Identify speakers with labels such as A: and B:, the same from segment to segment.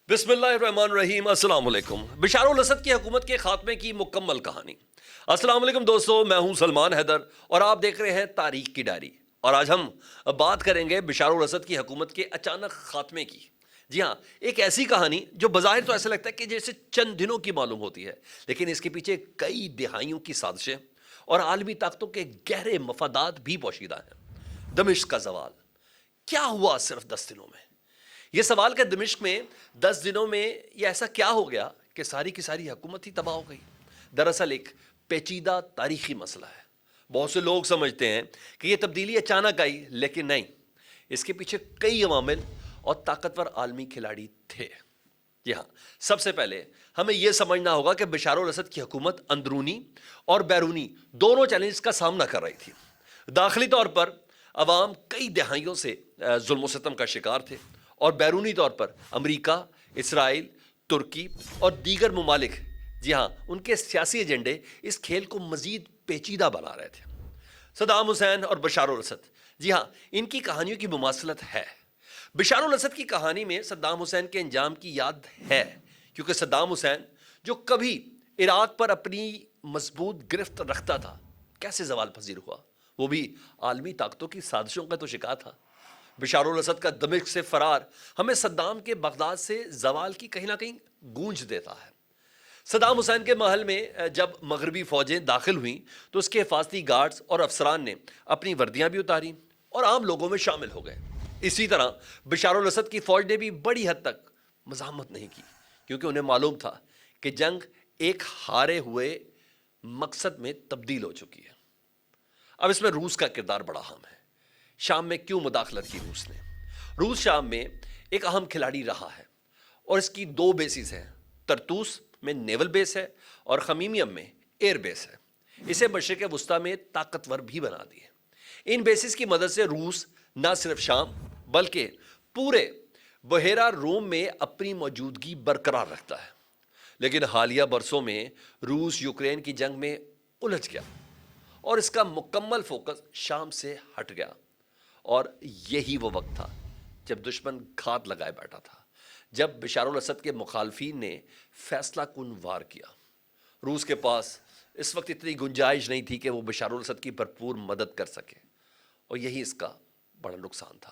A: بسم اللہ الرحمن الرحیم۔ السلام علیکم۔ بشار الاسد کی حکومت کے خاتمے کی مکمل کہانی۔ السلام علیکم دوستو، میں ہوں سلمان حیدر اور آپ دیکھ رہے ہیں تاریخ کی ڈائری۔ اور آج ہم بات کریں گے بشار الاسد کی حکومت کے اچانک خاتمے کی۔ جی ہاں، ایک ایسی کہانی جو بظاہر تو ایسا لگتا ہے کہ جیسے چند دنوں کی معلوم ہوتی ہے، لیکن اس کے پیچھے کئی دہائیوں کی سازشیں اور عالمی طاقتوں کے گہرے مفادات بھی پوشیدہ ہیں۔ دمشق کا زوال کیا ہوا صرف 10 دنوں میں؟ یہ سوال کہ دمشق میں 10 دنوں میں یہ ایسا کیا ہو گیا کہ ساری کی ساری حکومت ہی تباہ ہو گئی؟ دراصل ایک پیچیدہ تاریخی مسئلہ ہے۔ بہت سے لوگ سمجھتے ہیں کہ یہ تبدیلی اچانک آئی، لیکن نہیں، اس کے پیچھے کئی عوامل اور طاقتور عالمی کھلاڑی تھے۔ جی ہاں، سب سے پہلے ہمیں یہ سمجھنا ہوگا کہ بشار الاسد کی حکومت اندرونی اور بیرونی دونوں چیلنجز کا سامنا کر رہی تھی۔ داخلی طور پر عوام کئی دہائیوں سے ظلم و ستم کا شکار تھے، اور بیرونی طور پر امریکہ، اسرائیل، ترکی اور دیگر ممالک، جی ہاں، ان کے سیاسی ایجنڈے اس کھیل کو مزید پیچیدہ بنا رہے تھے۔ صدام حسین اور بشار الاسد، جی ہاں، ان کی کہانیوں کی مماثلت ہے۔ بشار الاسد کی کہانی میں صدام حسین کے انجام کی یاد ہے، کیونکہ صدام حسین جو کبھی عراق پر اپنی مضبوط گرفت رکھتا تھا، کیسے زوال پذیر ہوا، وہ بھی عالمی طاقتوں کی سازشوں کا تو شکار تھا۔ بشار الاسد کا دمشق سے فرار ہمیں صدام کے بغداد سے زوال کی کہیں نہ کہیں گونج دیتا ہے۔ صدام حسین کے محل میں جب مغربی فوجیں داخل ہوئیں تو اس کے حفاظتی گارڈز اور افسران نے اپنی وردیاں بھی اتاریں اور عام لوگوں میں شامل ہو گئے۔ اسی طرح بشار الاسد کی فوج نے بھی بڑی حد تک مزاحمت نہیں کی، کیونکہ انہیں معلوم تھا کہ جنگ ایک ہارے ہوئے مقصد میں تبدیل ہو چکی ہے۔ اب اس میں روس کا کردار بڑا اہم ہے۔ شام میں کیوں مداخلت کی روس نے؟ روس شام میں ایک اہم کھلاڑی رہا ہے، اور اس کی 2 بیسز ہیں۔ ترتوس میں نیول بیس ہے اور خمیمیم میں ایئر بیس ہے۔ اسے مشرق وسطیٰ میں طاقتور بھی بنا دی ہے۔ ان بیسز کی مدد سے روس نہ صرف شام بلکہ پورے بحیرہ روم میں اپنی موجودگی برقرار رکھتا ہے۔ لیکن حالیہ برسوں میں روس یوکرین کی جنگ میں الجھ گیا اور اس کا مکمل فوکس شام سے ہٹ گیا، اور یہی وہ وقت تھا جب دشمن گھات لگائے بیٹھا تھا، جب بشار الاسد کے مخالفین نے فیصلہ کن وار کیا۔ روس کے پاس اس وقت اتنی گنجائش نہیں تھی کہ وہ بشار الاسد کی بھرپور مدد کر سکے، اور یہی اس کا بڑا نقصان تھا۔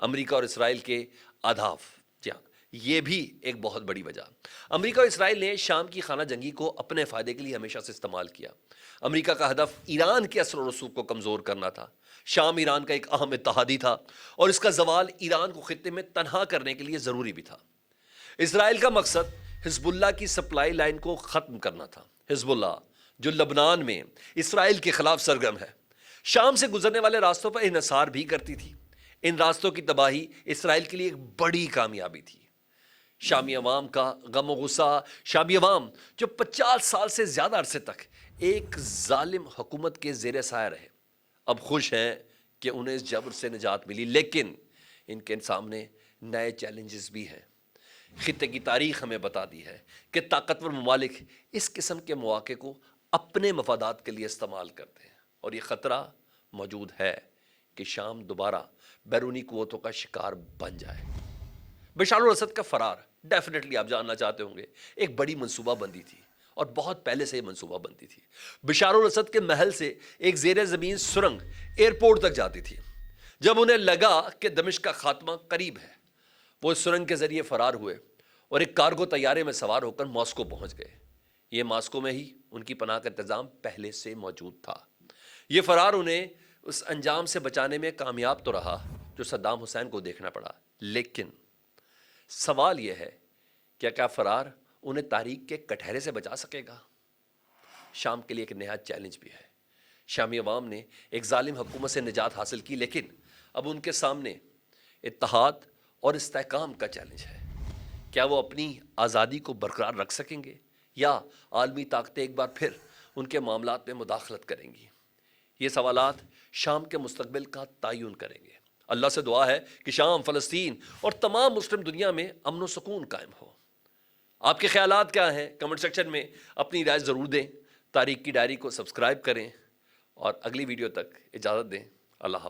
A: امریکہ اور اسرائیل کے اہداف، جی ہاں، یہ بھی ایک بہت بڑی وجہ۔ امریکہ اور اسرائیل نے شام کی خانہ جنگی کو اپنے فائدے کے لیے ہمیشہ سے استعمال کیا۔ امریکہ کا ہدف ایران کے اثر و رسوخ کو کمزور کرنا تھا۔ شام ایران کا ایک اہم اتحادی تھا، اور اس کا زوال ایران کو خطے میں تنہا کرنے کے لیے ضروری بھی تھا۔ اسرائیل کا مقصد حزب اللہ کی سپلائی لائن کو ختم کرنا تھا۔ حزب اللہ جو لبنان میں اسرائیل کے خلاف سرگرم ہے، شام سے گزرنے والے راستوں پر انحصار بھی کرتی تھی۔ ان راستوں کی تباہی اسرائیل کے لیے ایک بڑی کامیابی تھی۔ شامی عوام کا غم و غصہ، شامی عوام جو 50 سال سے زیادہ عرصے تک ایک ظالم حکومت کے زیر سایہ رہے، اب خوش ہیں کہ انہیں اس جبر سے نجات ملی، لیکن ان کے سامنے نئے چیلنجز بھی ہیں۔ خطے کی تاریخ ہمیں بتا دی ہے کہ طاقتور ممالک اس قسم کے مواقع کو اپنے مفادات کے لیے استعمال کرتے ہیں، اور یہ خطرہ موجود ہے کہ شام دوبارہ بیرونی قوتوں کا شکار بن جائے۔ بشار الاسد کا فرار، ڈیفینیٹلی آپ جاننا چاہتے ہوں گے، ایک بڑی منصوبہ بندی تھی، اور بہت پہلے سے یہ منصوبہ بندی تھی۔ بشار الاسد کے محل سے ایک زیر زمین سرنگ ایئرپورٹ تک جاتی تھی۔ جب انہیں لگا کہ دمشق کا خاتمہ قریب ہے، وہ اس سرنگ کے ذریعے فرار ہوئے اور ایک کارگو طیارے میں سوار ہو کر ماسکو پہنچ گئے۔ یہ ماسکو میں ہی ان کی پناہ کا انتظام پہلے سے موجود تھا۔ یہ فرار انہیں اس انجام سے بچانے میں کامیاب تو رہا جو صدام حسین کو دیکھنا پڑا، لیکن سوال یہ ہے کہ کیا فرار انہیں تاریخ کے کٹہرے سے بچا سکے گا؟ شام کے لیے ایک نیا چیلنج بھی ہے۔ شامی عوام نے ایک ظالم حکومت سے نجات حاصل کی، لیکن اب ان کے سامنے اتحاد اور استحکام کا چیلنج ہے۔ کیا وہ اپنی آزادی کو برقرار رکھ سکیں گے، یا عالمی طاقتیں ایک بار پھر ان کے معاملات میں مداخلت کریں گی؟ یہ سوالات شام کے مستقبل کا تعین کریں گے۔ اللہ سے دعا ہے کہ شام، فلسطین اور تمام مسلم دنیا میں امن و سکون قائم ہو۔ آپ کے خیالات کیا ہیں؟ کمنٹ سیکشن میں اپنی رائے ضرور دیں۔ تاریخ کی ڈائری کو سبسکرائب کریں، اور اگلی ویڈیو تک اجازت دیں۔ اللہ حافظ۔